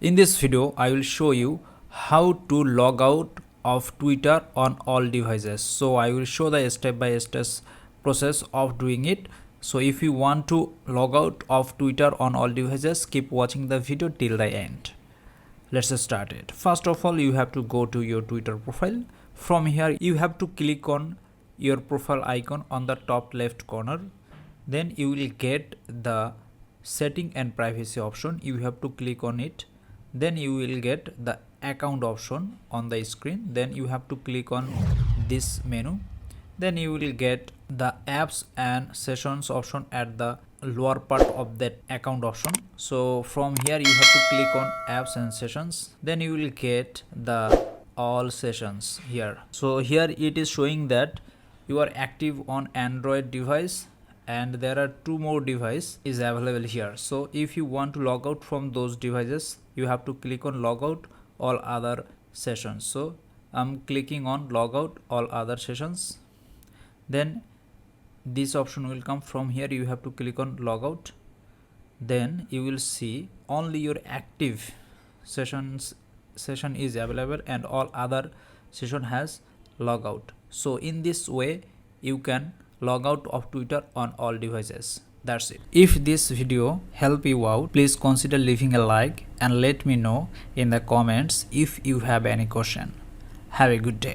In this video, I will show you how to log out of Twitter on all devices. So I will show the step-by-step process of doing it. So if you want to log out of Twitter on all devices, keep watching the video till the end. Let's start it. First of all, you have to go to your Twitter profile. From here, you have to click on your profile icon on the top left corner. Then you will get the setting and privacy option. You have to click on it. Then you will get the account option on the screen. Then you have to click on this menu. Then you will get the apps and sessions option at the lower part of that account option. So from here you have to click on apps and sessions. Then you will get the all sessions here. So here it is showing that you are active on Android device, and there are two more devices is available here. So if you want to log out from those devices, you have to click on logout all other sessions. So I'm clicking on logout all other sessions. Then this option will come. From here you have to click on logout. Then you will see only your active session is available and all other session has logout. So in this way you can log out of Twitter on all devices. That's it. If this video helped you out, please consider leaving a like and let me know in the comments if you have any question. Have a good day.